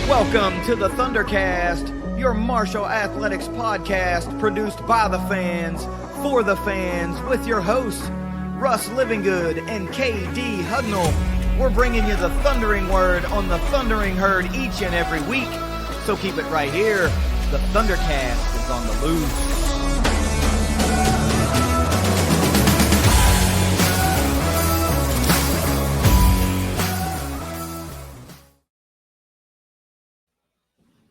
Welcome to the ThunderCast, your martial athletics podcast produced by the fans, for the fans, with your hosts, Russ Livingood and KD Hugnall. We're bringing you the thundering word on the thundering herd each and every week, so keep it right here. The ThunderCast is on the loose.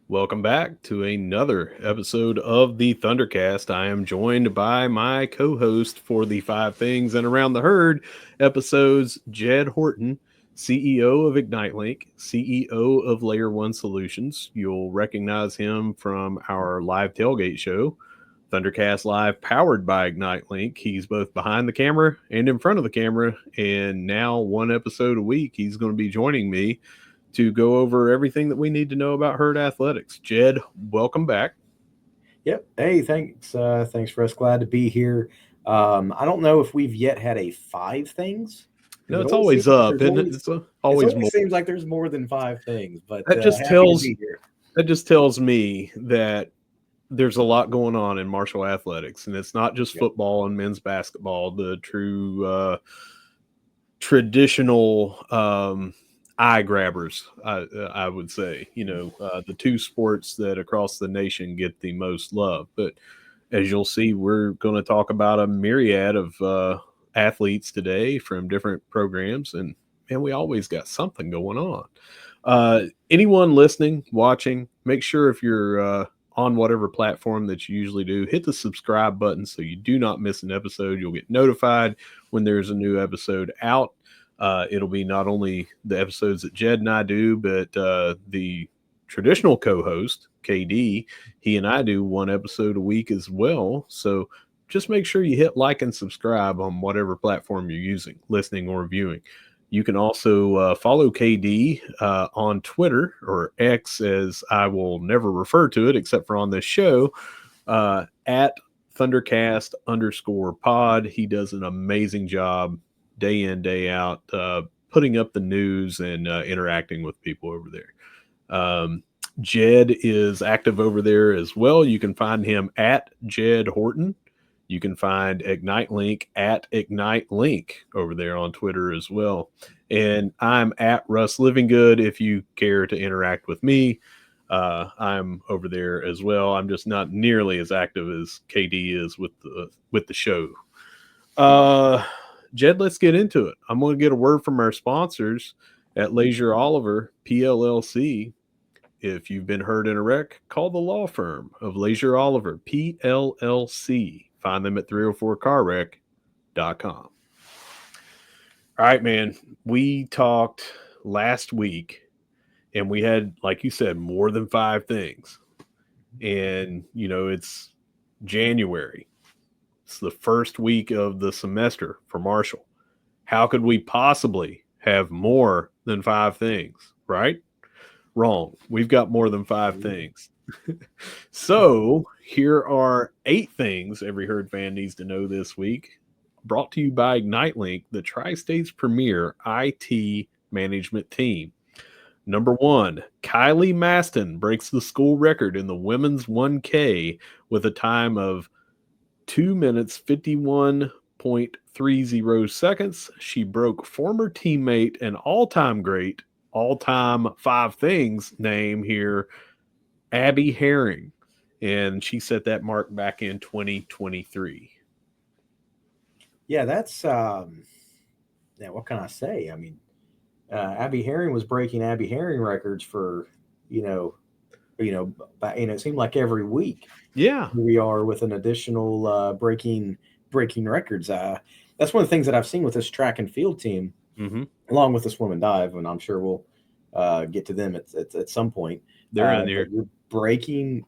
Welcome back to another episode of the ThunderCast. I am joined by my co-host for the 5 Things and Around the Herd episodes, Jed Horton, CEO of IgniteLink, CEO of Layer 1 Solutions. You'll recognize him from our live tailgate show, ThunderCast Live, powered by IgniteLink. He's both behind the camera and in front of the camera, and now 1 episode a week, he's going to be joining me to go over everything that we need to know about herd athletics. Jed, welcome back. Yep. Hey, thanks. Thanks, Russ. Glad to be here. I don't know if we've yet had a 5 things. No, it's always up, isn't it? It's always more. It seems like there's more than 5 things, but that just tells me that there's a lot going on in martial athletics, and it's not just football and men's basketball, the true traditional eye grabbers, I would say, the 2 sports that across the nation get the most love. But as you'll see, we're going to talk about a myriad of athletes today from different programs, and we always got something going on. Anyone listening, watching, make sure if you're on whatever platform that you usually do, hit the subscribe button so you do not miss an episode. You'll get notified when there's a new episode out. It'll be not only the episodes that Jed and I do, but the traditional co-host, KD, he and I do 1 episode a week as well. So just make sure you hit like and subscribe on whatever platform you're using, listening or viewing. You can also follow KD on Twitter, or X as I will never refer to it except for on this show, at ThunderCast_pod. He does an amazing job day in, day out, putting up the news and interacting with people over there. Jed is active over there as well. You can find him at Jed Horton. You can find IgniteLink at IgniteLink over there on Twitter as well. And I'm at Russ Livingood if you care to interact with me. I'm over there as well. I'm just not nearly as active as KD is with the show. Jed, let's get into it. I'm going to get a word from our sponsors at Leasure Oliver PLLC. If you've been hurt in a wreck, call the law firm of Leasure Oliver PLLC. Find them at 304carwreck.com. All right, man. We talked last week, and we had, like you said, more than 5 things. And, it's January. It's the first week of the semester for Marshall. How could we possibly have more than 5 things, right? Wrong. We've got more than 5 things. So here are 8 things every herd fan needs to know this week. Brought to you by IgniteLink, the Tri-State's premier IT management team. Number 1, Kylie Maston breaks the school record in the women's 1K with a time of 2 minutes, 51.30 seconds. She broke former teammate and all-time great, all-time 5 things name here, Abby Herring. And she set that mark back in 2023. Yeah, that's, what can I say? I mean, Abby Herring was breaking Abby Herring records for, it seemed like every week. Yeah, we are with an additional breaking records. That's one of the things that I've seen with this track and field team, along with the swim and dive, and I'm sure we'll get to them at some point. They're in there. You're breaking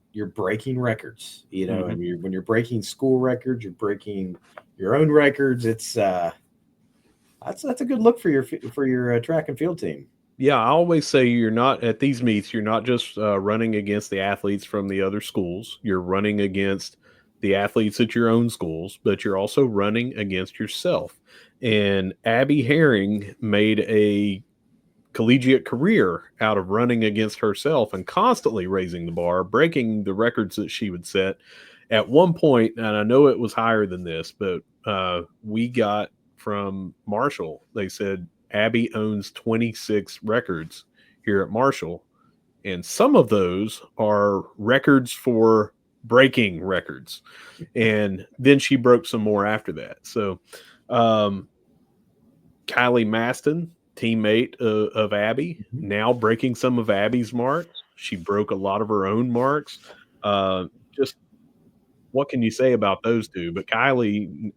records. And when you're breaking school records, you're breaking your own records. It's that's a good look for your track and field team. Yeah, I always say you're not at these meets. You're not just running against the athletes from the other schools. You're running against the athletes at your own schools, but you're also running against yourself. And Abby Herring made a collegiate career out of running against herself and constantly raising the bar, breaking the records that she would set. At one point, and I know it was higher than this, but we got from Marshall, they said Abby owns 26 records here at Marshall, and some of those are records for breaking records. And then she broke some more after that. So Kylie Maston, teammate of Abby, now breaking some of Abby's marks. She broke a lot of her own marks. Just what can you say about those two? But Kylie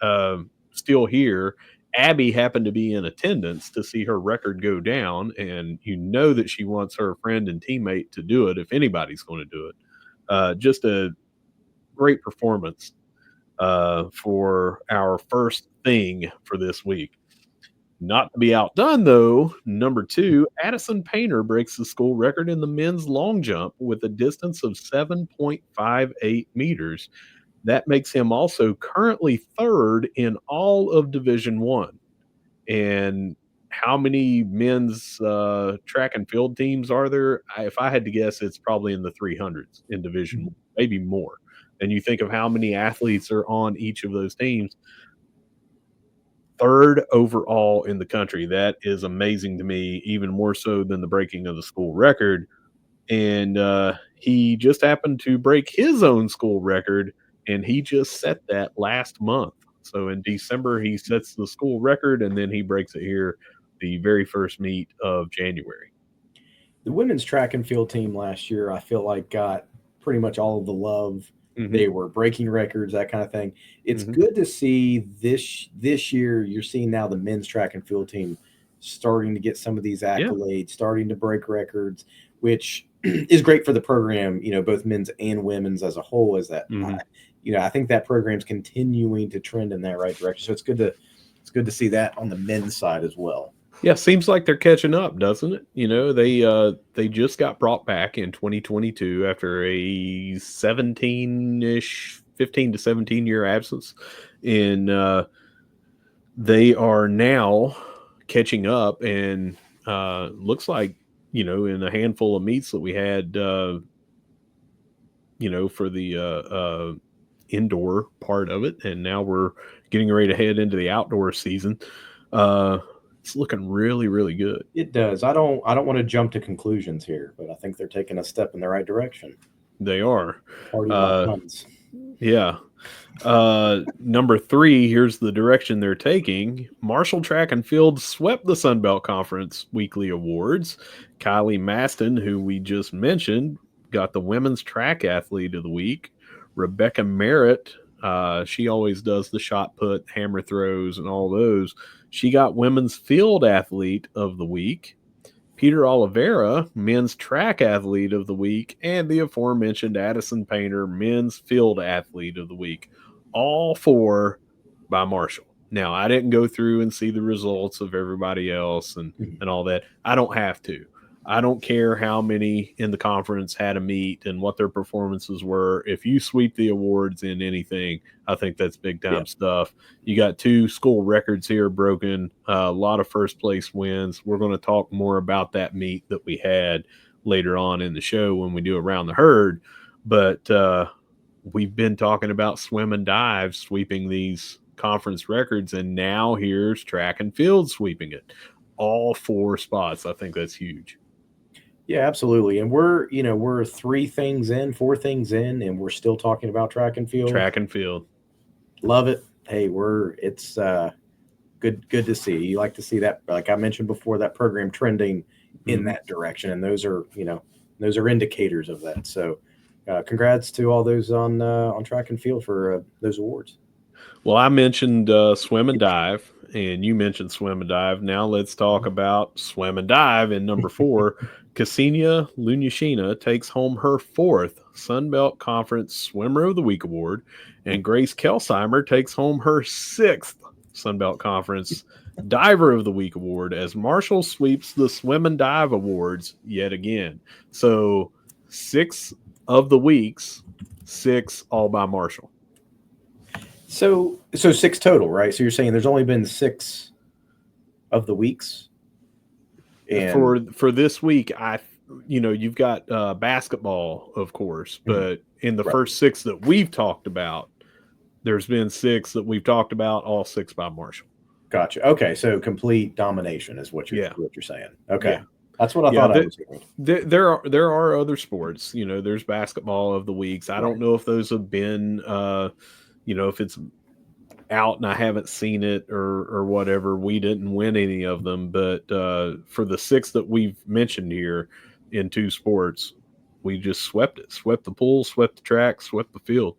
still here. Abby happened to be in attendance to see her record go down, and you know that she wants her friend and teammate to do it if anybody's going to do it. Just a great performance for our first thing for this week. Not to be outdone, though, number 2, Addison Painter breaks the school record in the men's long jump with a distance of 7.58 meters. That makes him also currently 3rd in all of Division I. And how many men's track and field teams are there? If I had to guess, it's probably in the 300s in Division I, maybe more. And you think of how many athletes are on each of those teams. 3rd overall in the country. That is amazing to me, even more so than the breaking of the school record. And he just happened to break his own school record, and he just set that last month. So in December, he sets the school record, and then he breaks it here the very first meet of January. The women's track and field team last year, I feel like, got pretty much all of the love. They were breaking records, that kind of thing. It's good to see this year. You're seeing now the men's track and field team starting to get some of these accolades, starting to break records, which is great for the program, both men's and women's as a whole. Is that I think that program's continuing to trend in that right direction. So it's good to see that on the men's side as well. Yeah, seems like they're catching up, doesn't it? They just got brought back in 2022 after a 15 to 17 year absence, and they are now catching up. And looks like in a handful of meets that we had, for the indoor part of it, and now we're getting ready to head into the outdoor season. It's looking really, really good. It does. I don't want to jump to conclusions here, but I think they're taking a step in the right direction. They are. Yeah. Number 3, here's the direction they're taking. Marshall Track and Field swept the Sunbelt Conference weekly awards. Kylie Maston, who we just mentioned, got the Women's Track Athlete of the Week. Rebecca Merritt, she always does the shot put, hammer throws, and all those. She got Women's Field Athlete of the Week. Peter Oliveira, Men's Track Athlete of the Week, and the aforementioned Addison Painter, Men's Field Athlete of the Week. All 4 by Marshall. Now, I didn't go through and see the results of everybody else and all that. I don't have to. I don't care how many in the conference had a meet and what their performances were. If you sweep the awards in anything, I think that's big time stuff. You got 2 school records here broken, a lot of first place wins. We're going to talk more about that meet that we had later on in the show when we do Around the Herd. But we've been talking about swim and dive sweeping these conference records, and now here's track and field sweeping it. All 4 spots. I think that's huge. Yeah, absolutely. And we're 4 things in, and we're still talking about track and field. Track and field. Love it. Hey, it's good to see. You like to see that, like I mentioned before, that program trending in that direction. And those are indicators of that. So congrats to all those on track and field for those awards. Well, I mentioned swim and dive, and you mentioned swim and dive. Now let's talk about swim and dive in number 4. Ksenia Lunyashina takes home her 4th Sunbelt Conference Swimmer of the Week award, and Grace Kelsheimer takes home her 6th Sunbelt Conference Diver of the Week award as Marshall sweeps the swim and dive awards yet again. So 6 of the weeks, 6 all by Marshall. So 6 total, right? So you're saying there's only been 6 of the weeks? And for this week, you've got basketball, of course, but in the first 6 that we've talked about, there's been 6 that we've talked about, all 6 by Marshall. Gotcha. Okay, so complete domination is what you're saying. Okay, yeah. That's what I thought I was hearing. There are other sports. There's basketball of the weeks. I don't know if those have been, if it's out and I haven't seen it or whatever. We didn't win any of them, but for the 6 that we've mentioned here in 2 sports, we just swept it. Swept the pool, swept the track, swept the field.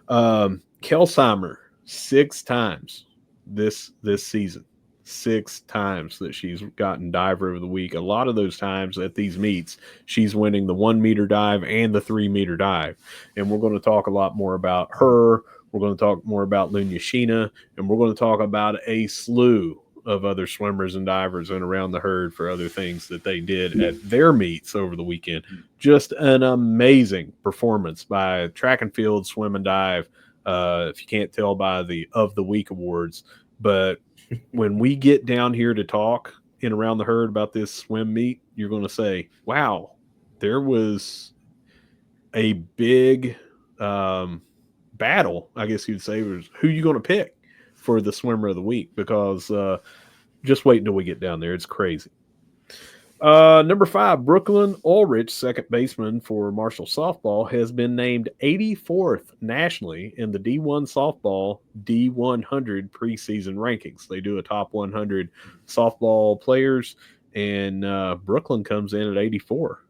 Kelsheimer 6 times this season. 6 times that she's gotten diver of the week. A lot of those times at these meets, she's winning the 1 meter dive and the 3 meter dive. And we're going to talk a lot more about her. We're going to talk more about Lunya Sheena, and we're going to talk about a slew of other swimmers and divers and around the herd for other things that they did at their meets over the weekend. Just an amazing performance by track and field, swim and dive. If you can't tell by the of the week awards, but when we get down here to talk in around the herd about this swim meet, you're going to say, wow, there was a big battle, I guess you'd say, was who you going to pick for the swimmer of the week, because just wait until we get down there. It's crazy. Number 5, Brooklyn Ulrich, second baseman for Marshall softball, has been named 84th nationally in the D1 softball D100 preseason rankings. They do a top 100 softball players, and Brooklyn comes in at 84.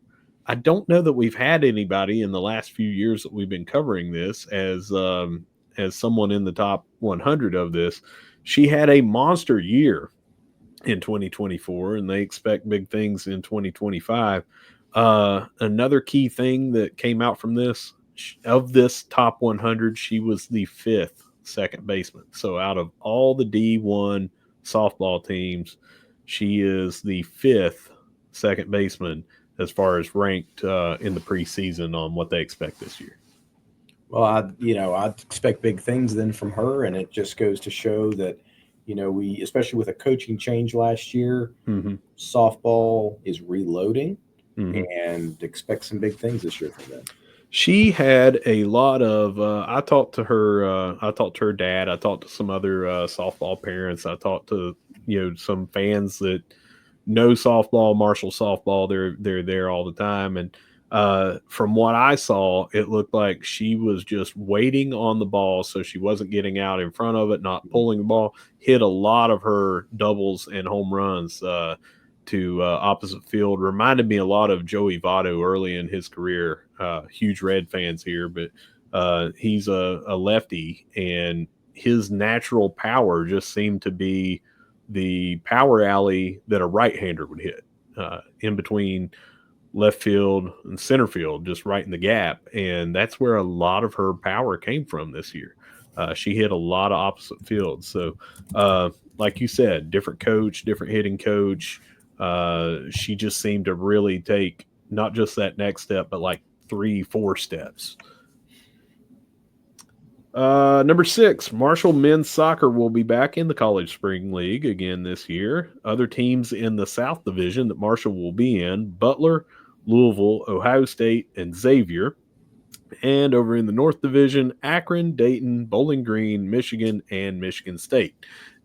I don't know that we've had anybody in the last few years that we've been covering this as someone in the top 100 of this. She had a monster year in 2024, and they expect big things in 2025. Another key thing that came out from this, of this top 100, she was the 5th second baseman. So out of all the D1 softball teams, she is the 5th second baseman as far as ranked in the preseason on what they expect this year. Well, I'd expect big things then from her, and it just goes to show that, we, especially with a coaching change last year, softball is reloading, and expect some big things this year from them. She had a lot of. I talked to her. I talked to her dad. I talked to some other softball parents. I talked to some fans that know softball, Marshall softball. They're there all the time, and from what I saw, it looked like she was just waiting on the ball, so she wasn't getting out in front of it, not pulling the ball. Hit a lot of her doubles and home runs to opposite field. Reminded me a lot of Joey Votto early in his career. Huge Red fans here, but he's a lefty, and his natural power just seemed to be the power alley that a right-hander would hit in between left field and center field, just right in the gap. And that's where a lot of her power came from this year. She hit a lot of opposite fields. So like you said, different coach, different hitting coach. She just seemed to really take not just that next step, but like 3-4 steps. Number 6, Marshall men's soccer will be back in the College Spring League again this year. Other teams in the South Division that Marshall will be in: Butler, Louisville, Ohio State, and Xavier. And over in the North Division, Akron, Dayton, Bowling Green, Michigan, and Michigan State.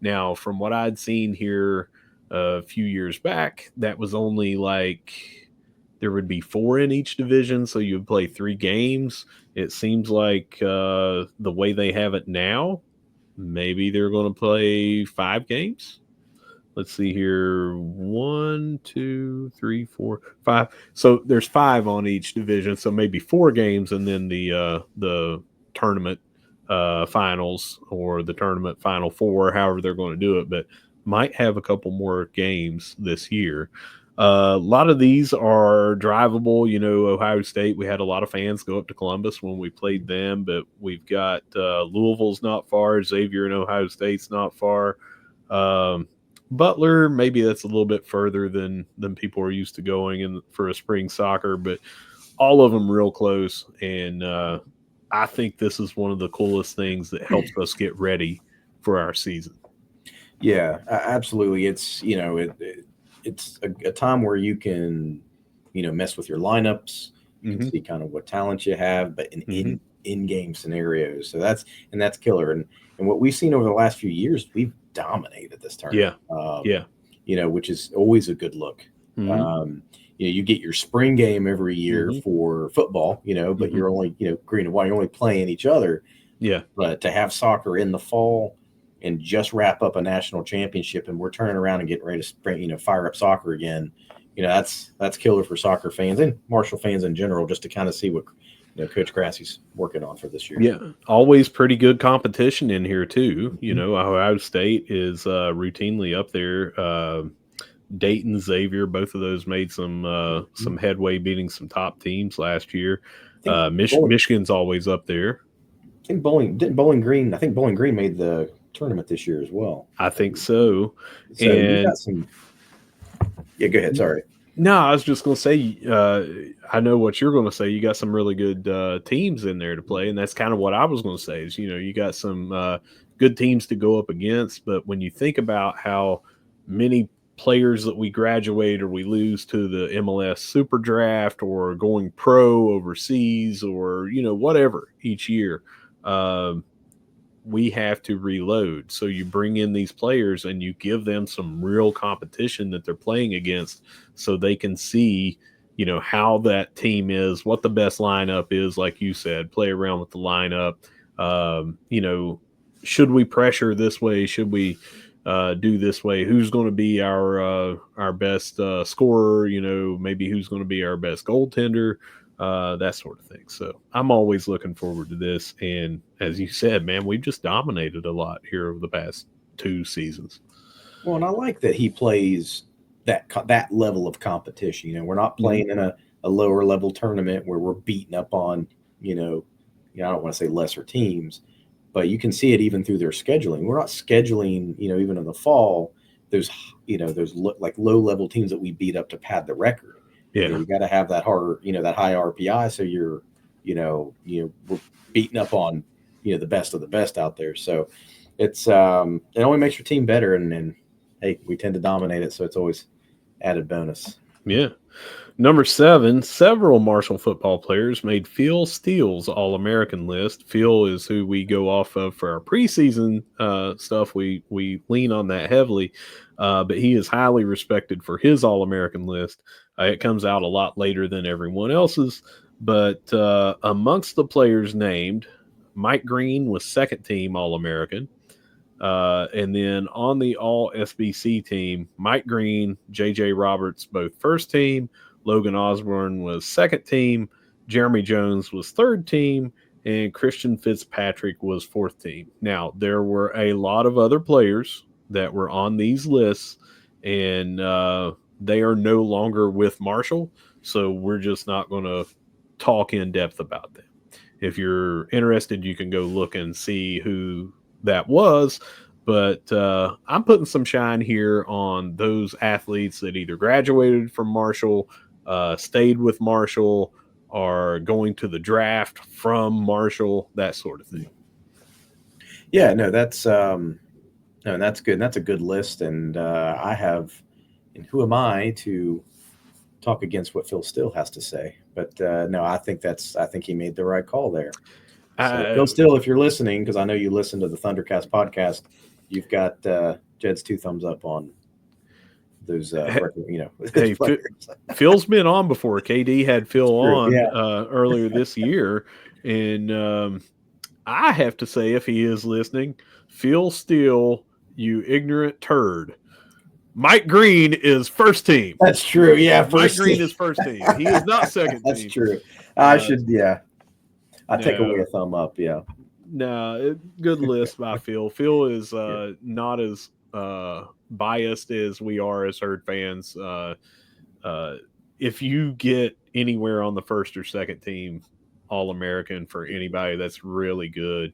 Now, from what I'd seen here a few years back, that was only like there would be 4 in each division, so you would play 3 games. It seems like the way they have it now, maybe they're going to play 5 games. Let's see here. 1, 2, 3, 4, 5. So there's 5 on each division, so maybe 4 games, and then the tournament finals or the tournament final 4, however they're going to do it, but might have a couple more games this year. A lot of these are drivable. Ohio State, we had a lot of fans go up to Columbus when we played them, but we've got Louisville's not far. Xavier and Ohio State's not far. Butler, maybe that's a little bit further than people are used to going for a spring soccer, but all of them real close. And I think this is one of the coolest things that helps us get ready for our season. Yeah, absolutely. It's, it's a time where you can, mess with your lineups. You can see kind of what talent you have, but in-game scenarios. So that's killer. And what we've seen over the last few years, we've dominated this tournament. Which is always a good look. You get your spring game every year for football, but you're only, green and white, you're only playing each other. Yeah. But to have soccer in the fall and just wrap up a national championship, and we're turning around and getting ready to fire up soccer again, that's killer for soccer fans and Marshall fans in general, just to kind of see what Coach Grassie's working on for this year. Yeah, always pretty good competition in here too. Ohio State is routinely up there. Dayton, Xavier, both of those made some headway, beating some top teams last year. Michigan's always up there. I think Bowling Green made the tournament this year as well. I think so. So you got some. Yeah, go ahead. Sorry. No, I was just going to say, I know what you're going to say. You got some really good teams in there to play, and that's kind of what I was going to say is, you got some good teams to go up against. But when you think about how many players that we graduate or we lose to the MLS Super Draft or going pro overseas or, whatever each year, we have to reload. So you bring in these players and you give them some real competition that they're playing against so they can see, how that team is, what the best lineup is, like you said, play around with the lineup. Should we pressure this way? Should we do this way? Who's going to be our best scorer? Maybe who's going to be our best goaltender? That sort of thing. So I'm always looking forward to this. And as you said, man, we've just dominated a lot here over the past 2 seasons. Well, and I like that he plays that level of competition. We're not playing in a lower level tournament where we're beating up on, I don't want to say lesser teams, but you can see it even through their scheduling. We're not scheduling, even in the fall, there's like low level teams that we beat up to pad the record. Yeah, you got to have that harder, that high RPI. So you're, we're beating up on, the best of the best out there. So it's, it only makes your team better. And hey, we tend to dominate it. So it's always added bonus. Yeah. Number 7, several Marshall football players made Phil Steele's All-American list. Phil is who we go off of for our preseason stuff. We lean on that heavily, but he is highly respected for his All-American list. It comes out a lot later than everyone else's, but amongst the players named, Mike Green was second team All-American. And then on the All-SBC team, Mike Green, J.J. Roberts, both first team. Logan Osborne was second team. Jeremy Jones was third team. And Christian Fitzpatrick was fourth team. Now, there were a lot of other players that were on these lists, and they are no longer with Marshall, so we're just not going to talk in depth about them. If you're interested, you can go look and see who that was, but I'm putting some shine here on those athletes that either graduated from Marshall, stayed with Marshall, are going to the draft from Marshall, that sort of thing. Yeah, no, that's good. That's a good list, and and who am I to talk against what Phil Steele has to say? But no, I think he made the right call there. So, Phil Steele, if you're listening, because I know you listen to the ThunderCast podcast, you've got Jed's 2 thumbs up on those. Hey, Phil's been on before. KD had Phil on earlier this year, and I have to say, if he is listening, Phil Steele, you ignorant turd. Mike Green is first team. That's true. Yeah, Mike Green is first team. He is not second team. That's true. I should. Yeah. I take away a thumb up, yeah. No, good list by Phil. Phil is not as biased as we are as Herd fans. If you get anywhere on the first or second team All-American for anybody, that's really good.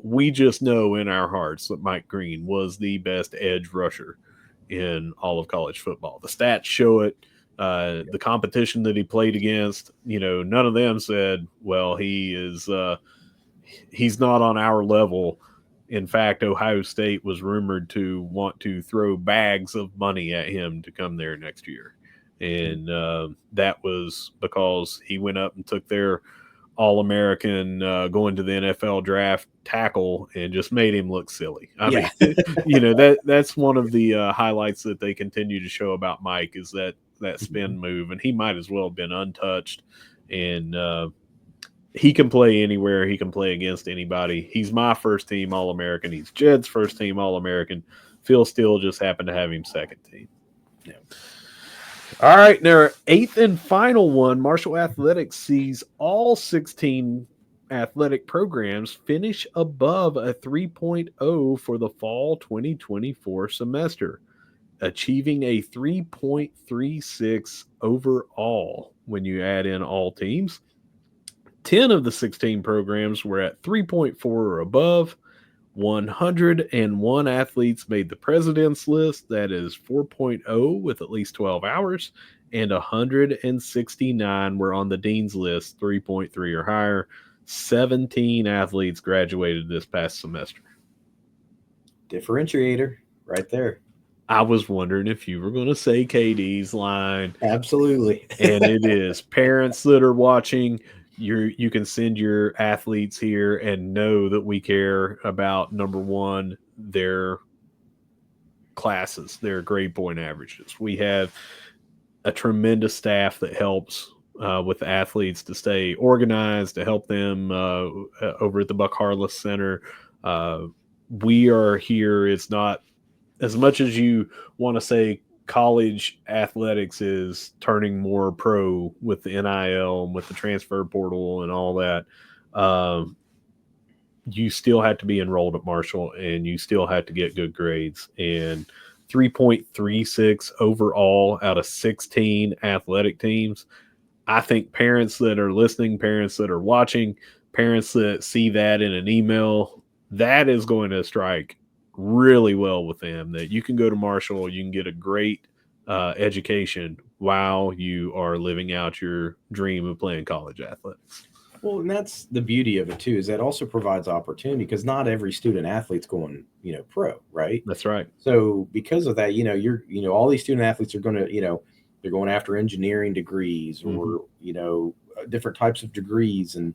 We just know in our hearts that Mike Green was the best edge rusher in all of college football. The stats show it. The competition that he played against, none of them said, well, he's not on our level. In fact, Ohio State was rumored to want to throw bags of money at him to come there next year. And that was because he went up and took their All-American going to the NFL draft tackle and just made him look silly. I mean, that's one of the highlights that they continue to show about Mike is that spin move, and he might as well have been untouched. And he can play anywhere. He can play against anybody. He's my first team All-American. He's Jed's first team All-American. Phil Steele just happened to have him second team. Yeah. All right, now our eighth and final one, Marshall Athletics sees all 16 athletic programs finish above a 3.0 for the fall 2024 semester, achieving a 3.36 overall when you add in all teams. 10 of the 16 programs were at 3.4 or above. 101 athletes made the president's list, that is 4.0 with at least 12 hours, and 169 were on the dean's list, 3.3 or higher. 17 athletes graduated this past semester. Differentiator right there. I was wondering if you were going to say KD's line. Absolutely. And it is. Parents that are watching, you can send your athletes here and know that we care about, number one, their classes, their grade point averages. We have a tremendous staff that helps with the athletes to stay organized, to help them over at the Buck Harless Center. We are here. It's not as much as you want to say college athletics is turning more pro with the NIL and with the transfer portal and all that. You still have to be enrolled at Marshall, and you still have to get good grades. And 3.36 overall out of 16 athletic teams. I think parents that are listening, parents that are watching, parents that see that in an email, that is going to strike really well with them, that you can go to Marshall, you can get a great education while you are living out your dream of playing college athletics. Well, and that's the beauty of it too, is that also provides opportunity, because not every student athlete's going, pro, right? That's right. So because of that, all these student athletes are going to, they're going after engineering degrees or, different types of degrees. And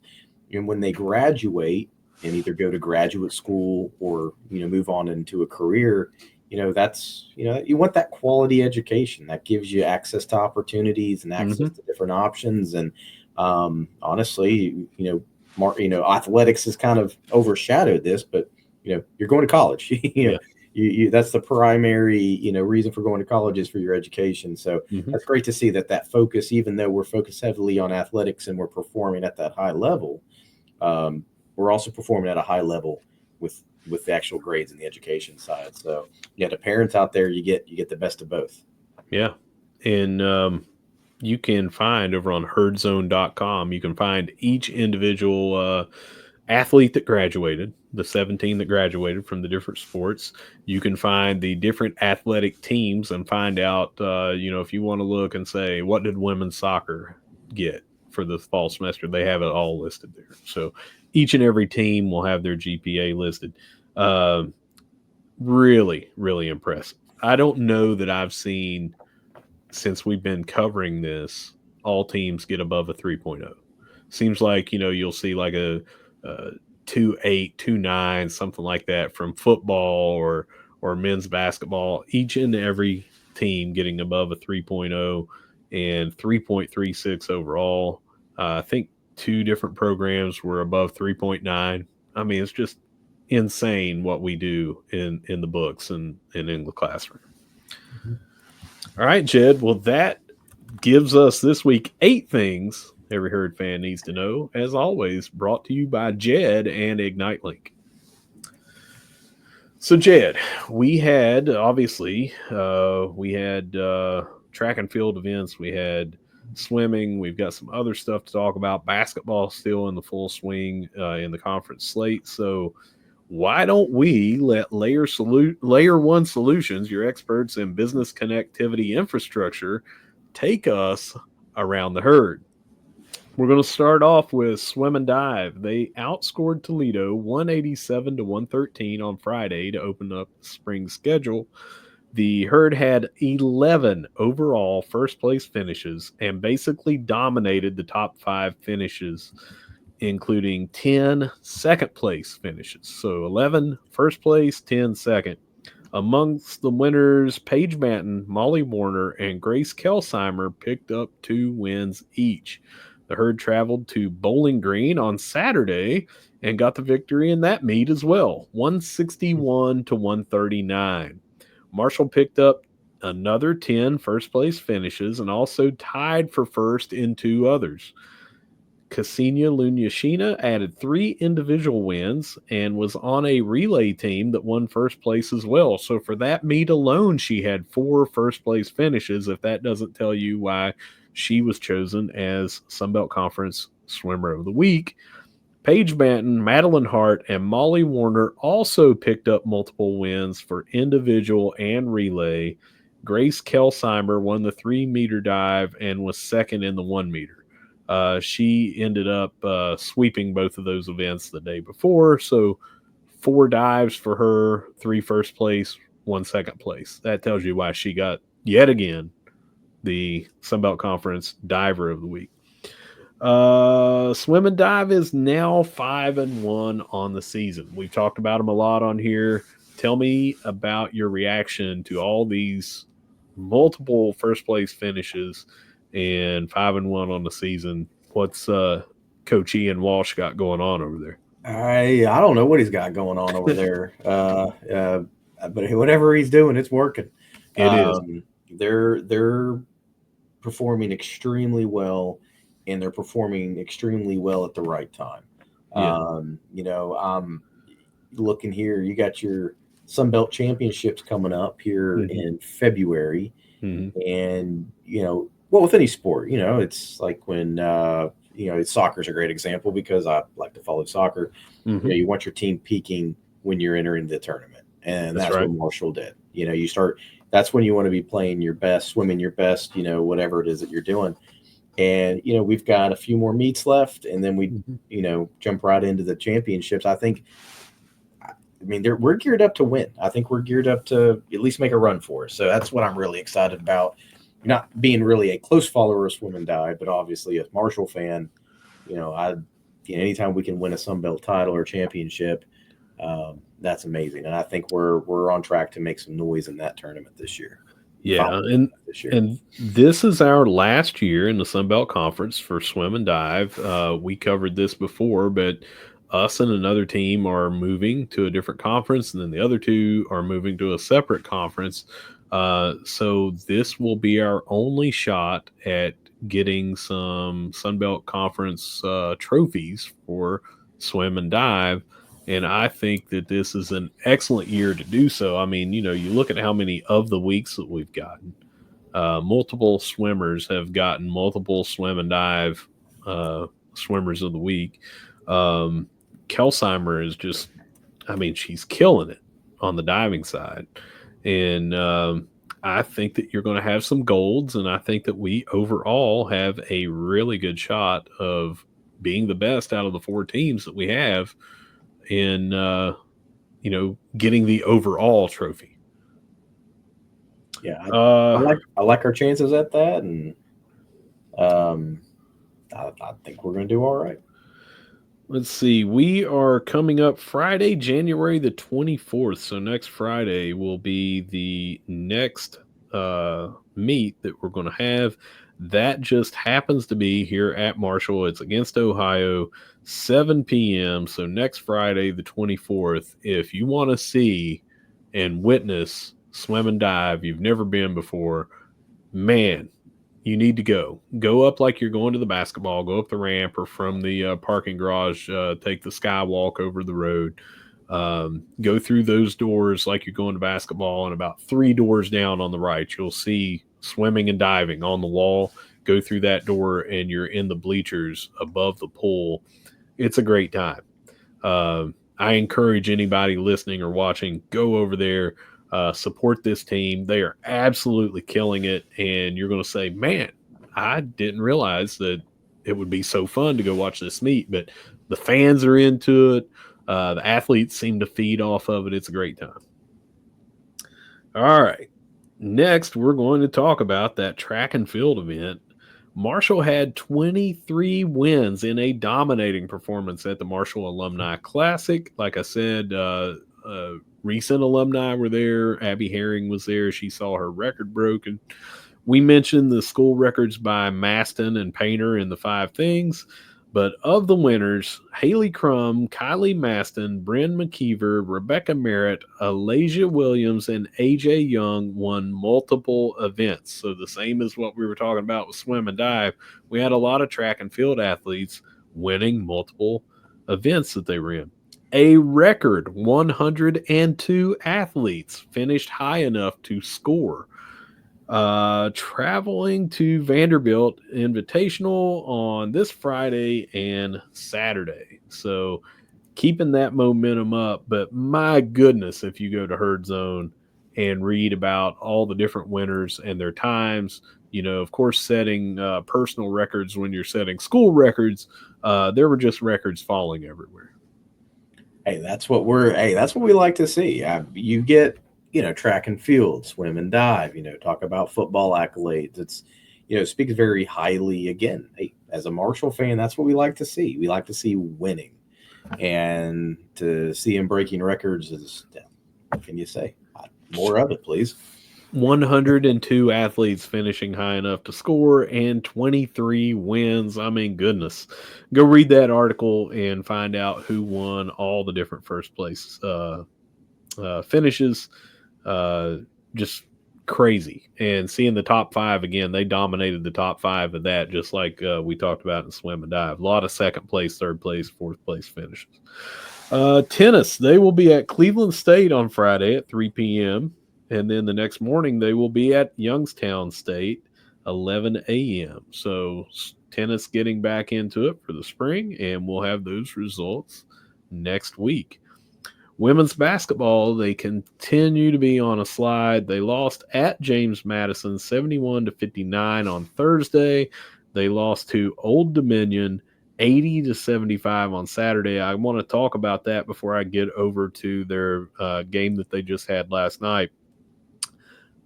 when they graduate and either go to graduate school or, move on into a career, that's, you want that quality education that gives you access to opportunities and access to different options. And honestly, athletics has kind of overshadowed this, but, you're going to college, you that's the primary, reason for going to college is for your education. So that's great to see that focus, even though we're focused heavily on athletics and we're performing at that high level, we're also performing at a high level with the actual grades and the education side. So the parents out there, you get the best of both. Yeah. And you can find over on herdzone.com, you can find each individual athlete that graduated, the 17 that graduated from the different sports. You can find the different athletic teams and find out, if you want to look and say, what did women's soccer get for the fall semester? They have it all listed there. So each and every team will have their GPA listed. Really, really impressive. I don't know that I've seen, since we've been covering this, all teams get above a 3.0. Seems like, you'll see like a 2.8, 2.9, something like that from football or men's basketball. Each and every team getting above a 3.0 and 3.36 overall. I think 2 different programs were above 3.9. I mean, it's just insane what we do in the books and in the classroom. All right, Jed. Well, that gives us this week 8 things every Herd fan needs to know. As always, brought to you by Jed and Ignite Link. So, Jed, we had track and field events. We had swimming. We've got some other stuff to talk about. Basketball still in the full swing in the conference slate. So why don't we let Layer 1 Solutions, your experts in business connectivity infrastructure, take us around the herd? We're going to start off with swim and dive. They outscored Toledo 187 to 113 on Friday to open up the spring schedule. The herd had 11 overall first place finishes and basically dominated the top 5 finishes, including 10 second place finishes. So 11 first place, 10 second. Amongst the winners, Paige Manton, Molly Warner, and Grace Kelsheimer picked up 2 wins each. The herd traveled to Bowling Green on Saturday and got the victory in that meet as well, 161 to 139. Marshall picked up another 10 first place finishes and also tied for first in 2 others. Ksenia Lunyashina added 3 individual wins and was on a relay team that won first place as well. So for that meet alone, she had 4 first place finishes, if that doesn't tell you why she was chosen as Sunbelt Conference Swimmer of the Week. Paige Banton, Madeline Hart, and Molly Warner also picked up multiple wins for individual and relay. Grace Kelsheimer won the 3-meter dive and was second in the 1-meter. She ended up sweeping both of those events the day before. So 4 dives for her, 3 first place, 1 second place. That tells you why she got, yet again, the Sunbelt Conference Diver of the Week. Swim and dive is now 5-1 on the season. We've talked about them a lot on here. Tell me about your reaction to all these multiple first place finishes and 5-1 on the season. What's Coach Ian Walsh got going on over there? I don't know what he's got going on over there. But whatever he's doing, it's working. It is. They're performing extremely well, and they're performing extremely well at the right time. Yeah. Looking here, you got your Sunbelt Championships coming up here in February, and well, with any sport, it's like when soccer's a great example because I like to follow soccer. You want your team peaking when you're entering the tournament, and that's right. What Marshall did. That's when you want to be playing your best, swimming your best, whatever it is that you're doing. And, we've got a few more meets left, and then we, jump right into the championships. We're geared up to win. I think we're geared up to at least make a run for it. So that's what I'm really excited about. Not being really a close follower of swim and dive, but obviously a Marshall fan, anytime we can win a Sunbelt title or championship, that's amazing. And I think we're on track to make some noise in that tournament this year. Yeah, and this is our last year in the Sunbelt Conference for swim and dive. We covered this before, but us and another team are moving to a different conference, and then the other 2 are moving to a separate conference. So this will be our only shot at getting some Sunbelt Conference trophies for swim and dive. And I think that this is an excellent year to do so. I mean, you look at how many of the weeks that we've gotten. Multiple swimmers have gotten multiple swim and dive swimmers of the week. Kelsheimer is just, she's killing it on the diving side. And I think that you're going to have some golds, and I think that we overall have a really good shot of being the best out of the 4 teams that we have in getting the overall trophy. Yeah, I like our chances at that, and I think we're going to do all right. Let's see. We are coming up Friday, January the 24th. So next Friday will be the next meet that we're going to have. That just happens to be here at Marshall. It's against Ohio, 7 p.m. So next Friday, the 24th, if you want to see and witness swim and dive, you've never been before, man, you need to go up like you're going to the basketball, go up the ramp or from the parking garage, take the skywalk over the road, go through those doors like you're going to basketball, and about 3 doors down on the right, you'll see swimming and diving on the wall. Go through that door and you're in the bleachers above the pool. It's a great time. I encourage anybody listening or watching, go over there, support this team. They are absolutely killing it. And you're going to say, man, I didn't realize that it would be so fun to go watch this meet. But the fans are into it. The athletes seem to feed off of it. It's a great time. All right. Next, we're going to talk about that track and field event. Marshall had 23 wins in a dominating performance at the Marshall Alumni Classic. Like I said, recent alumni were there. Abby Herring was there. She saw her record broken. We mentioned the school records by Maston and Painter in the 5 things. But of the winners, Haley Crum, Kylie Maston, Bryn McKeever, Rebecca Merritt, Alasia Williams, and AJ Young won multiple events. So the same as what we were talking about with swim and dive, we had a lot of track and field athletes winning multiple events that they were in. A record 102 athletes finished high enough to score. Traveling to Vanderbilt Invitational on this Friday and Saturday. So keeping that momentum up. But my goodness, if you go to Herd Zone and read about all the different winners and their times, of course, setting personal records when you're setting school records, there were just records falling everywhere. Hey, that's what we like to see. You get, track and field, swim and dive, talk about football accolades. It's, speaks very highly. Again, hey, as a Marshall fan, that's what we like to see. We like to see winning, and to see him breaking records is, what can you say? More of it, please. 102 athletes finishing high enough to score and 23 wins. I mean, goodness. Go read that article and find out who won all the different first place finishes. Just crazy. And seeing the top 5 again, they dominated the top 5 of that, just like we talked about in swim and dive. A lot of second place, third place, fourth place finishes. Tennis, they will be at Cleveland State on Friday at 3 p.m. And then the next morning they will be at Youngstown State, 11 a.m. So tennis getting back into it for the spring, and we'll have those results next week. Women's basketball, they continue to be on a slide. They lost at James Madison 71-59 on Thursday. They lost to Old Dominion 80-75 on Saturday. I want to talk about that before I get over to their game that they just had last night.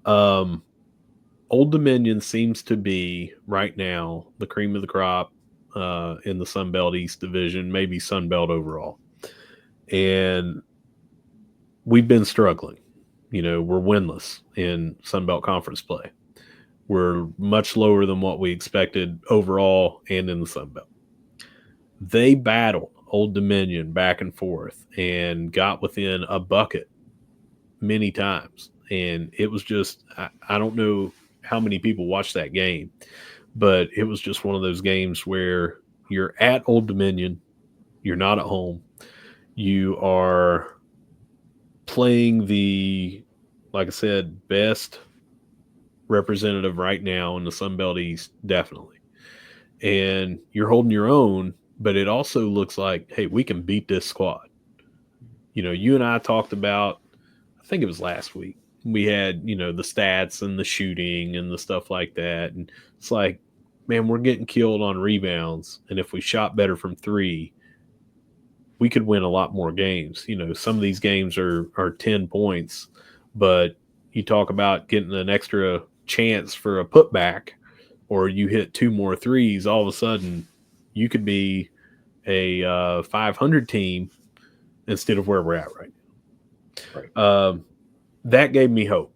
Old Dominion seems to be right now the cream of the crop in the Sun Belt East Division, maybe Sun Belt overall. And we've been struggling. We're winless in Sun Belt Conference play. We're much lower than what we expected overall and in the Sun Belt. They battled Old Dominion back and forth and got within a bucket many times. And it was just, I don't know how many people watched that game, but it was just one of those games where you're at Old Dominion, you're not at home, you are playing the, like I said, best representative right now in the Sun Belt East, definitely. And you're holding your own, but it also looks like, hey, we can beat this squad. You and I talked about, I think it was last week, we had, the stats and the shooting and the stuff like that. And it's like, man, we're getting killed on rebounds. And if we shot better from 3, we could win a lot more games. Some of these games are 10 points, but you talk about getting an extra chance for a putback, or you hit 2 more threes, all of a sudden you could be a 500 team instead of where we're at right now. Right. That gave me hope.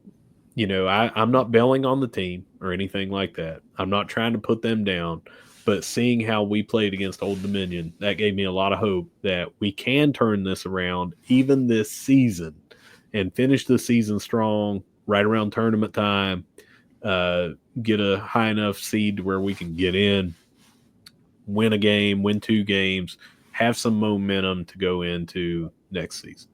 I'm not bailing on the team or anything like that. I'm not trying to put them down, but seeing how we played against Old Dominion, that gave me a lot of hope that we can turn this around even this season and finish the season strong right around tournament time, get a high enough seed to where we can get in, win a game, win 2 games, have some momentum to go into next season.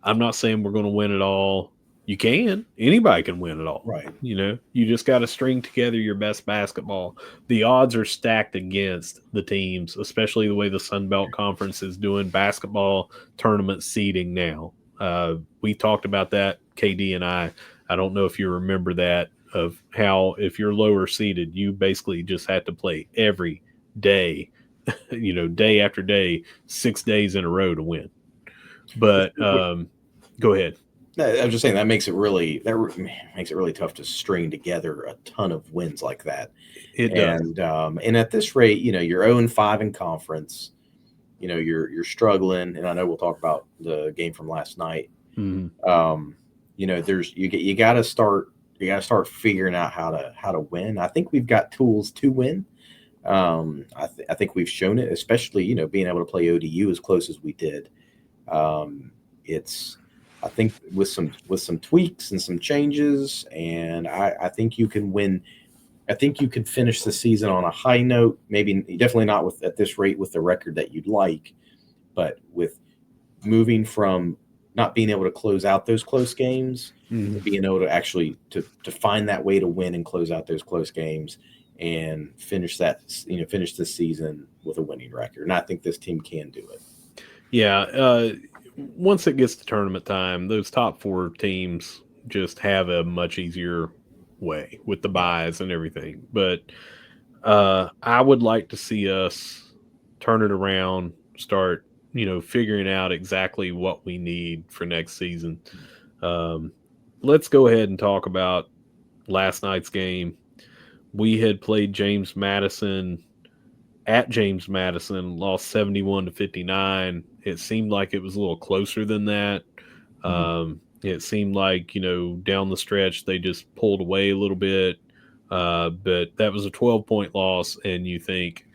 I'm not saying we're going to win it all. You can. Anybody can win it all. Right. You just got to string together your best basketball. The odds are stacked against the teams, especially the way the Sun Belt Conference is doing basketball tournament seeding now. We talked about that, KD and I. I don't know if you remember that, of how if you're lower seeded, you basically just had to play every day, day after day, 6 days in a row to win. But go ahead. I was just saying that makes it really tough to string together a ton of wins like that. It does. And at this rate, you're 0-5 in conference. You're struggling, and I know we'll talk about the game from last night. Mm-hmm. You got to start figuring out how to win. I think we've got tools to win. I think we've shown it, especially being able to play ODU as close as we did. I think with some tweaks and some changes, and I think you can win. I think you could finish the season on a high note. Maybe definitely not at this rate with the record that you'd like, but with moving from not being able to close out those close games, to being able to actually to find that way to win and close out those close games and finish this season with a winning record. And I think this team can do it. Yeah. Once it gets to tournament time, those top 4 teams just have a much easier way with the buys and everything. But I would like to see us turn it around, start, figuring out exactly what we need for next season. Let's go ahead and talk about last night's game. We had played James Madison at James Madison, lost 71-59. It seemed like it was a little closer than that. It seemed like, down the stretch, they just pulled away a little bit. But that was a 12-point loss, and you think,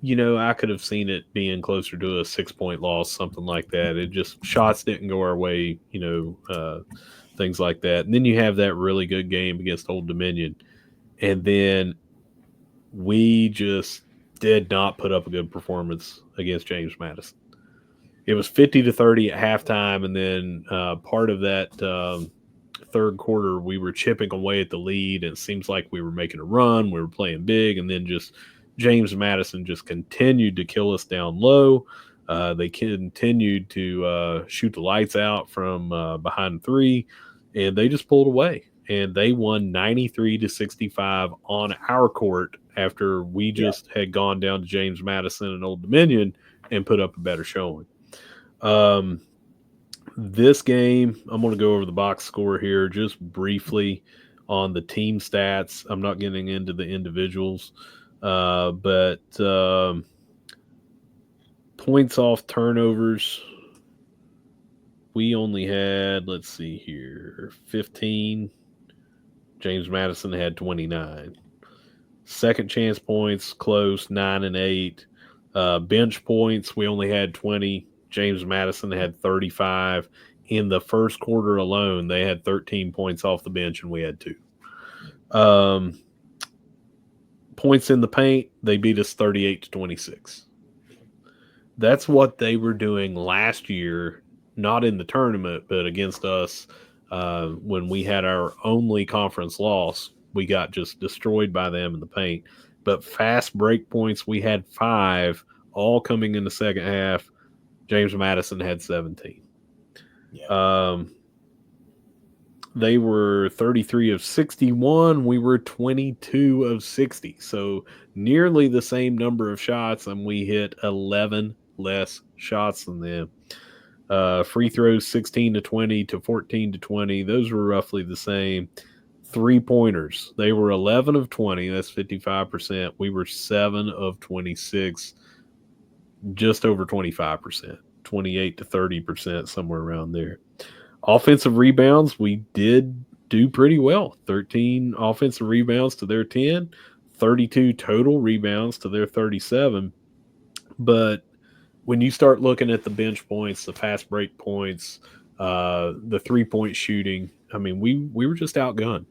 I could have seen it being closer to a 6-point loss, something like that. It just, shots didn't go our way, things like that. And then you have that really good game against Old Dominion. And then we just did not put up a good performance against James Madison. It was 50-30 at halftime, and then part of that third quarter, we were chipping away at the lead, and it seems like we were making a run. We were playing big, and then just James Madison just continued to kill us down low. They continued to shoot the lights out from behind 3, and they just pulled away. And they won 93-65 on our court after we just had gone down to James Madison and Old Dominion and put up a better showing. This game, I'm going to go over the box score here just briefly on the team stats. I'm not getting into the individuals, but points off turnovers, we only had, let's see here, 15. James Madison had 29. Second chance points, close, 9 and 8. Bench points, we only had 20. James Madison had 35. In the first quarter alone, they had 13 points off the bench, and we had 2. Points in the paint, they beat us 38-26. That's what they were doing last year, not in the tournament, but against us when we had our only conference loss. We got just destroyed by them in the paint. But fast break points, we had 5, all coming in the second half. James Madison had 17. Yeah. They were 33 of 61. We were 22 of 60. So nearly the same number of shots, and we hit 11 less shots than them. Free throws 16-20 to 14-20. Those were roughly the same. 3-pointers, they were 11 of 20. That's 55%. We were 7 of 26. Just over 25%, 28-30%, somewhere around there. Offensive rebounds, we did do pretty well. 13 offensive rebounds to their 10, 32 total rebounds to their 37. But when you start looking at the bench points, the fast break points, the 3-point shooting, I mean, we were just outgunned.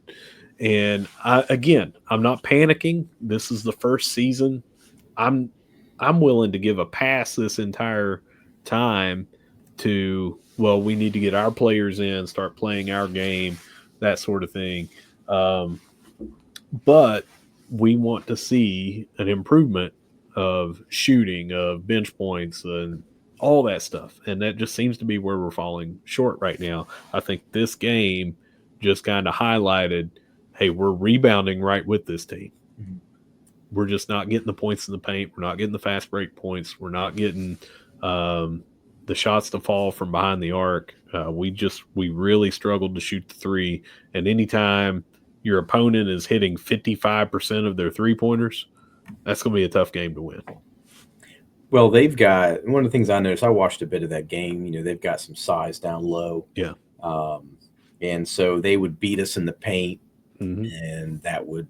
And I'm not panicking. This is the first season. I'm willing to give a pass this entire time to, well, we need to get our players in, start playing our game, that sort of thing. But we want to see an improvement of shooting, of bench points, and all that stuff. And that just seems to be where we're falling short right now. I think this game just kind of highlighted, hey, we're rebounding right with this team. we're just not getting the points in the paint. We're not getting the fast break points. We're not getting the shots to fall from behind the arc. We really struggled to shoot the three. And anytime your opponent is hitting 55% of their 3-pointers, that's going to be a tough game to win. Well, they've got, one of the things I noticed, I watched a bit of that game, they've got some size down low. Yeah. And so they would beat us in the paint, and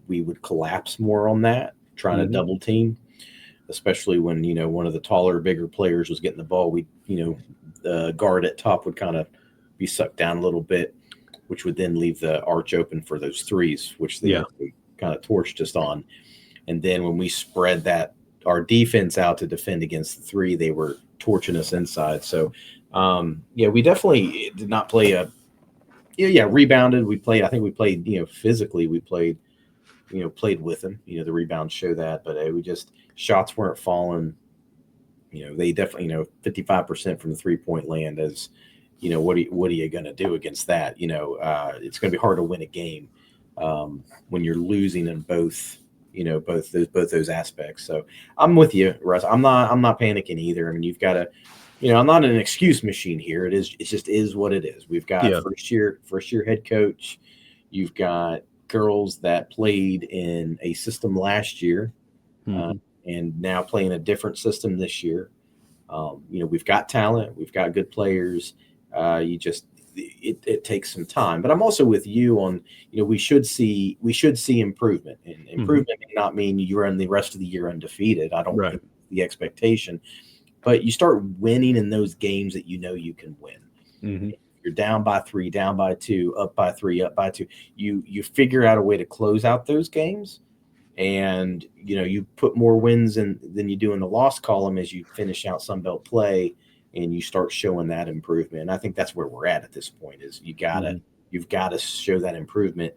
we would collapse more on that, trying to double team, especially when, one of the taller, bigger players was getting the ball. The guard at top would kind of be sucked down a little bit, which would then leave the arch open for those threes, which they kind of torched us on. And then when we spread our defense out to defend against the three, they were torching us inside. So, we definitely did not play rebounded. I think we played, physically we played with them. The rebounds show that, but shots weren't falling. They definitely, 55% from the 3-point land is, what are you going to do against that? It's going to be hard to win a game when you're losing in both those aspects. So I'm with you, Russ. I'm not panicking either. I mean, you've got to, I'm not an excuse machine here. It just is what it is. We've got first year head coach. You've got girls that played in a system last year and now playing a different system this year. We've got talent. We've got good players. It takes some time, but I'm also with you on, we should see improvement, and improvement may not mean you run the rest of the year undefeated. I don't think the expectation, but you start winning in those games that you can win. You're down by 3, down by 2, up by 3, up by 2. You figure out a way to close out those games, and you put more wins than you do in the loss column as you finish out Sun Belt play. And you start showing that improvement. And I think that's where we're at this point is you've got to show that improvement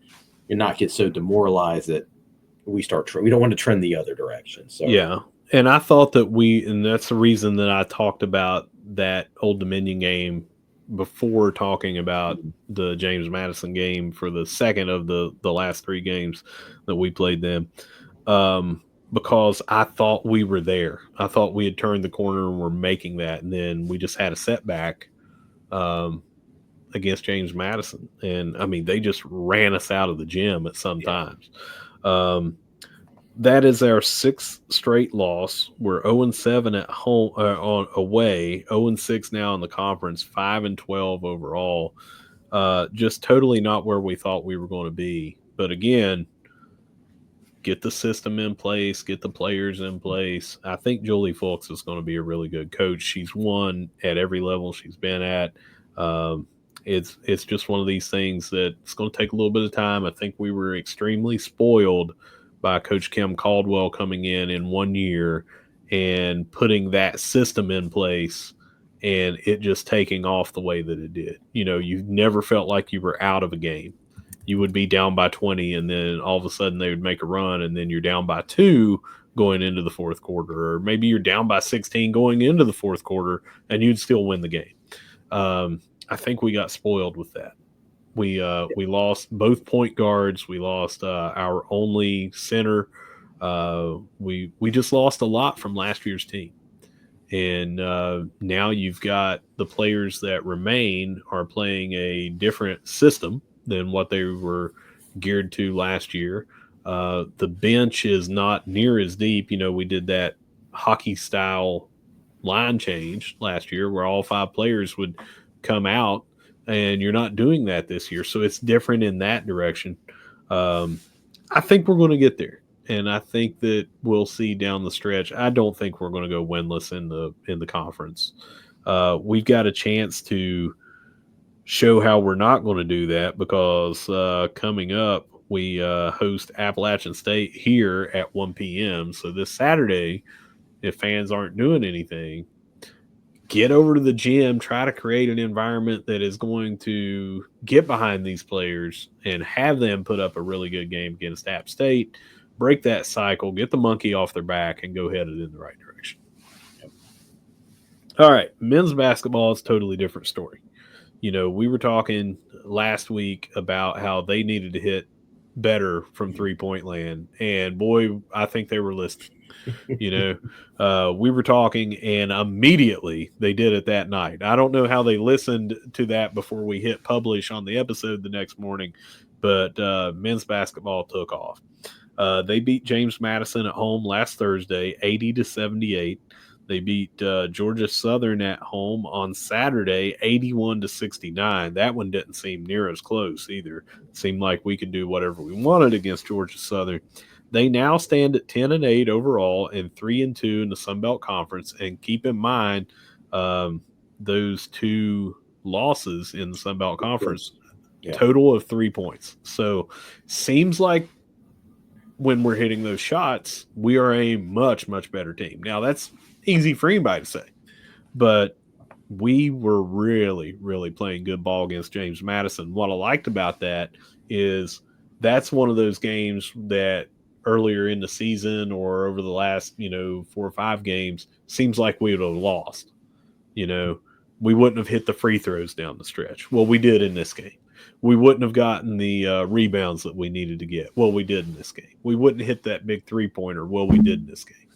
and not get so demoralized that we don't want to trend the other direction. So, yeah. And I thought that and that's the reason that I talked about that Old Dominion game before talking about the James Madison game for the second of the last 3 games that we played them. Because I thought we were there. I thought we had turned the corner and were making that. And then we just had a setback against James Madison. And, I mean, they just ran us out of the gym at some times. That is our 6th straight loss. We're 0-7 at home away, 0-6 now in the conference, 5-12 overall. Just totally not where we thought we were going to be. But, again, get the system in place, get the players in place. I think Julie Fulks is going to be a really good coach. She's won at every level she's been at. It's just one of these things that it's going to take a little bit of time. I think we were extremely spoiled by Coach Kim Caldwell coming in 1 year and putting that system in place and it just taking off the way that it did. You never felt like you were out of a game. You would be down by 20, and then all of a sudden they would make a run, and then you're down by 2 going into the fourth quarter, or maybe you're down by 16 going into the fourth quarter, and you'd still win the game. I think we got spoiled with that. We lost both point guards. We lost our only center. We just lost a lot from last year's team. And now you've got the players that remain are playing a different system than what they were geared to last year. The bench is not near as deep. We did that hockey style line change last year where all 5 players would come out, and you're not doing that this year. So it's different in that direction. I think we're going to get there. And I think that we'll see down the stretch. I don't think we're going to go winless in the conference. We've got a chance to show how we're not going to do that because coming up, we host Appalachian State here at 1 p.m. So this Saturday, if fans aren't doing anything, get over to the gym, try to create an environment that is going to get behind these players and have them put up a really good game against App State, break that cycle, get the monkey off their back, and go headed in the right direction. Yep. All right, men's basketball is a totally different story. We were talking last week about how they needed to hit better from 3-point land. And boy, I think they were listening. We were talking, and immediately they did it that night. I don't know how they listened to that before we hit publish on the episode the next morning, but men's basketball took off. They beat James Madison at home last Thursday, 80-78. They beat Georgia Southern at home on Saturday, 81-69. That one didn't seem near as close either. It seemed like we could do whatever we wanted against Georgia Southern. They now stand at 10-8 overall and 3-2 in the Sun Belt Conference. And keep in mind, those two losses in the Sun Belt Conference, total of 3 points. So seems like when we're hitting those shots, we are a much, much better team. Now, that's easy for anybody to say, but we were really, really playing good ball against James Madison. What I liked about that is that's one of those games that earlier in the season or over the last, 4 or 5 games, seems like we would have lost. We wouldn't have hit the free throws down the stretch. Well, we did in this game. We wouldn't have gotten the rebounds that we needed to get. Well, we did in this game. We wouldn't hit that big three-pointer. Well, we did in this game.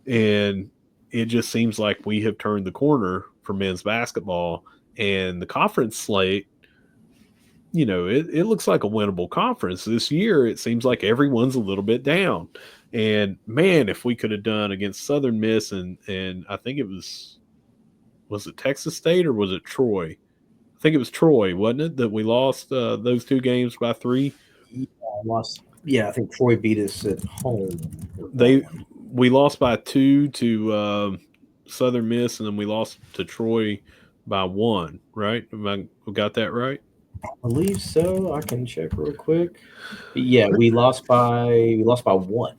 And it just seems like we have turned the corner for men's basketball. And the conference slate, it looks like a winnable conference. This year, it seems like everyone's a little bit down. And, man, if we could have done against Southern Miss and I think it was it Texas State or was it Troy? I think it was Troy, wasn't it, that we lost those 2 games by 3? I think Troy beat us at home. We lost by 2 to Southern Miss, and then we lost to Troy by 1, right? Have I got that right? I believe so. I can check real quick. Yeah, we lost by 1.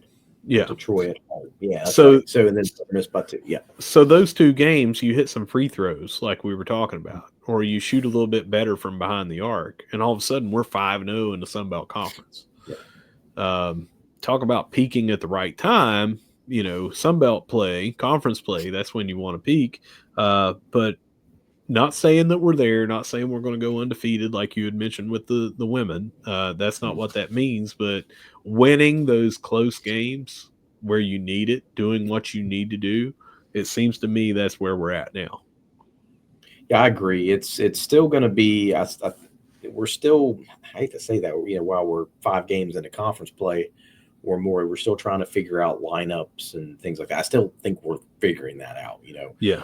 Yeah, to Troy at home. Yeah. So right. So and then Southern Miss by 2. Yeah. So those 2 games, you hit some free throws like we were talking about, or you shoot a little bit better from behind the arc, and all of a sudden we're 5-0 in the Sun Belt Conference. Yeah. Talk about peaking at the right time. Sun Belt play, conference play, that's when you want to peak. But not saying that we're there, not saying we're going to go undefeated like you had mentioned with the women. That's not what that means. But winning those close games where you need it, doing what you need to do, it seems to me that's where we're at now. Yeah, I agree. It's still going to be we're still, I hate to say that, while we're 5 games into conference play or more, we're still trying to figure out lineups and things like that. I still think we're figuring that out, Yeah.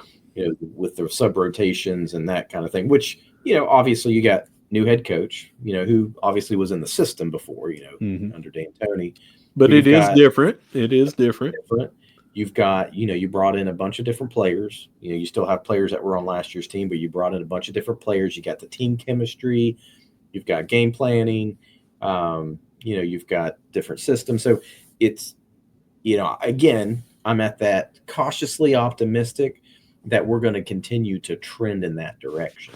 With the sub rotations and that kind of thing, which, obviously you got new head coach, who obviously was in the system before, under D'Antoni. But it is different. It is different. You've got, you brought in a bunch of different players. You still have players that were on last year's team, but you brought in a bunch of different players. You got the team chemistry. You've got game planning. You've got different systems. So it's, again, I'm at that cautiously optimistic that we're going to continue to trend in that direction.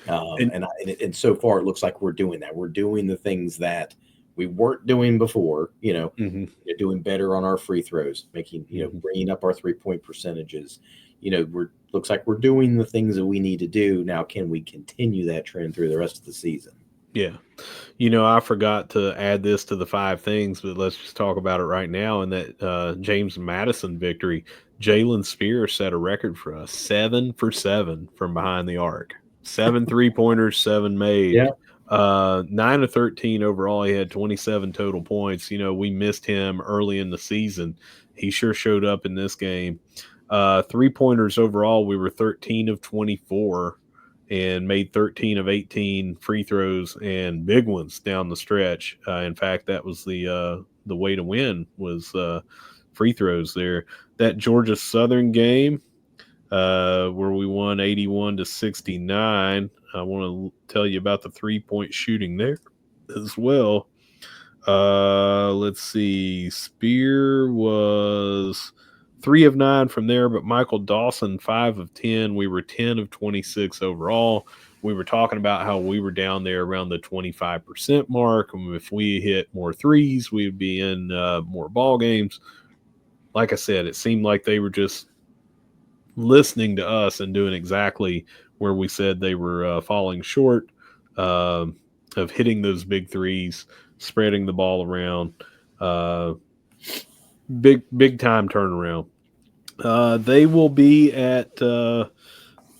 And so far, it looks like we're doing that. We're doing the things that we weren't doing before, doing better on our free throws, making, bringing up our 3-point percentages. Looks like we're doing the things that we need to do. Now, can we continue that trend through the rest of the season? Yeah. I forgot to add this to the 5 things, but let's just talk about it right now. And that James Madison victory, Jalen Spear set a record for us, 7 for 7 from behind the arc, 7 3-pointers, 7 made. Yeah. 9 of 13 overall. He had 27 total points. We missed him early in the season. He sure showed up in this game. 3-pointers overall, we were 13 of 24 and made 13 of 18 free throws and big ones down the stretch. In fact, that was the way to win was free throws there. That Georgia Southern game where we won 81-69. I want to tell you about the 3-point shooting there as well. Let's see. Spear was 3 of 9 from there, but Michael Dawson, 5 of 10. We were 10 of 26 overall. We were talking about how we were down there around the 25% mark. And if we hit more threes, we would be in more ball games. Like I said, it seemed like they were just listening to us and doing exactly where we said they were falling short of hitting those big threes. spreading the ball around. Big time turnaround. They will be at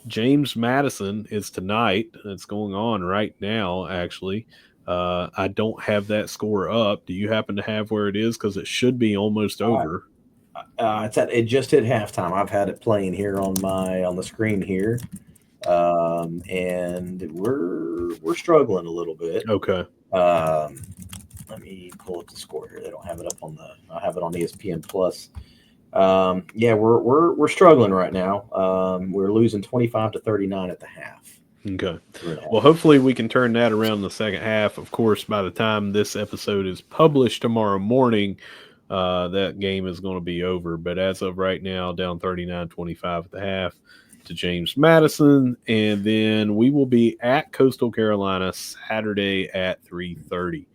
James Madison. It's tonight. It's going on right now, actually. I don't have that score up. Do you happen to have where it is? Because it should be almost over. It just hit halftime. I've had it playing here on the screen here, and we're struggling a little bit. Okay. Let me pull up the score here. They don't have it up I have it on ESPN Plus. Yeah, we're struggling right now. We're losing 25-39 at the half. Okay. Well, hopefully we can turn that around in the second half. Of course, by the time this episode is published tomorrow morning, that game is going to be over. But as of right now, down 39-25 at the half to James Madison. And then we will be at Coastal Carolina Saturday at 3:30.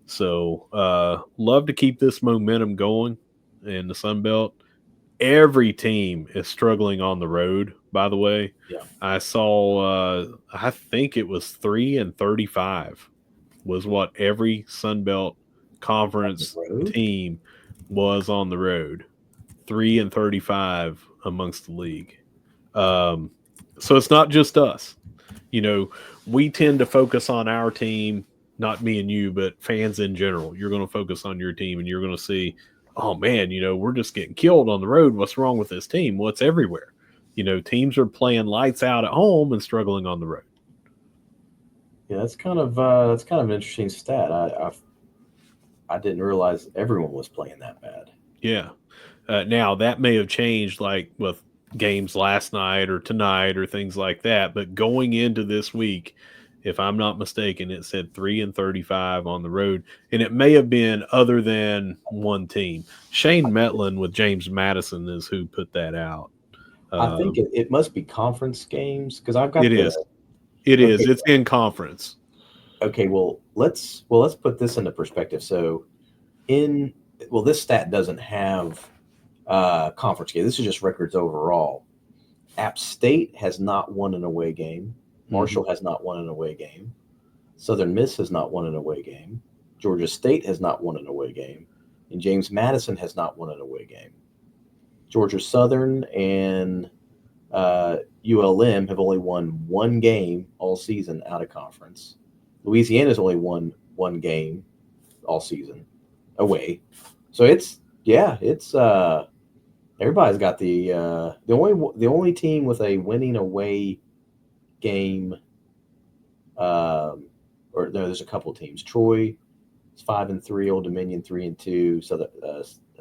So love to keep this momentum going in the Sun Belt. Every team is struggling on the road, by the way. Yeah. I saw, I think it was 3-35 was what every Sun Belt conference team was on the road. 3-35 amongst the league. So it's not just us. We tend to focus on our team, not me and you, but fans in general. You're going to focus on your team and you're going to see, oh man, we're just getting killed on the road. What's wrong with this team? Well, it's everywhere. Teams are playing lights out at home and struggling on the road. Yeah, that's kind of an interesting stat. I didn't realize everyone was playing that bad. Yeah. Now that may have changed, like with games last night or tonight or things like that. But going into this week, if I'm not mistaken, it said 3-35 on the road, and it may have been other than one team. Shane Metlin with James Madison is who put that out. I think it must be conference games because I've got it is. It's in conference. Okay, well let's put this into perspective. So this stat doesn't have conference game. This is just records overall. App State has not won an away game. Marshall has not won an away game. Southern Miss has not won an away game. Georgia State has not won an away game. And James Madison has not won an away game. Georgia Southern and ULM have only won one game all season out of conference. Louisiana's only won one game all season away. So everybody's got the only team with a winning away game, or no, there's a couple teams. Troy is 5-3, Old Dominion 3-2,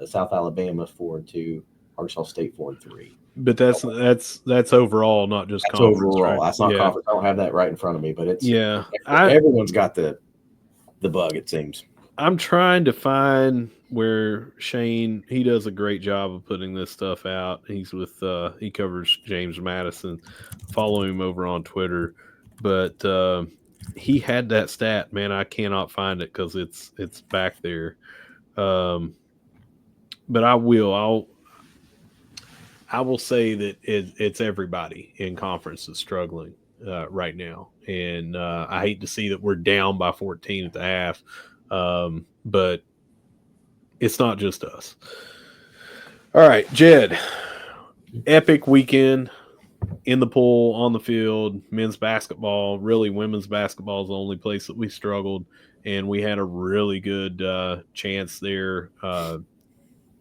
South Alabama 4-2, Arkansas State 4-3. But that's overall, not just that's conference. Overall, right? That's not conference. I don't have that right in front of me, but it's everyone's got the bug. It seems. I'm trying to find where Shane, he does a great job of putting this stuff out. He's with he covers James Madison. Follow him over on Twitter, but he had that stat. Man, I cannot find it because it's back there. But I will say that it's everybody in conference is struggling right now, and I hate to see that we're down by 14 at the half. But it's not just us. All right, Jed, epic weekend in the pool, on the field, men's basketball, really women's basketball is the only place that we struggled. And we had a really good chance there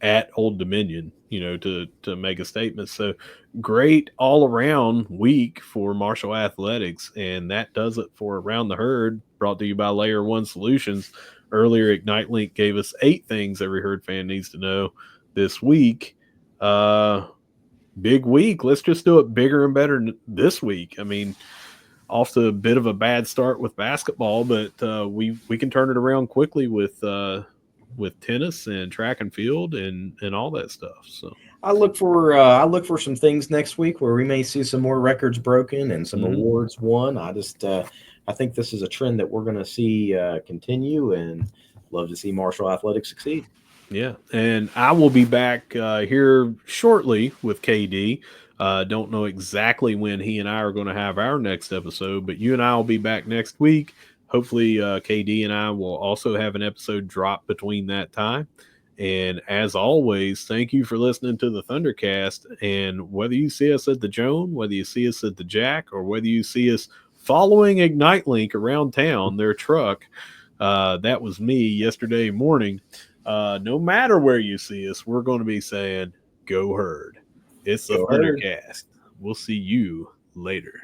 at Old Dominion, to make a statement. So great all around week for Marshall Athletics. And that does it for Around the Herd, brought to you by Layer One Solutions. Earlier, Ignite Link gave us 8 things every Herd fan needs to know this week. Big week. Let's just do it bigger and better this week. I mean, off to a bit of a bad start with basketball, but we can turn it around quickly with tennis and track and field and all that stuff. So I look for some things next week where we may see some more records broken and some awards won. I think this is a trend that we're going to see continue, and love to see Marshall Athletics succeed. Yeah, and I will be back here shortly with KD. Don't know exactly when he and I are going to have our next episode, but you and I will be back next week. hopefully KD and I will also have an episode drop between that time. And as always, thank you for listening to the Thundercast. And whether you see us at the Joan, whether you see us at the Jack, or whether you see us following Ignite Link around town, their truck, that was me yesterday morning. No matter where you see us, we're going to be saying, go Herd. It's the Thundercast. We'll see you later.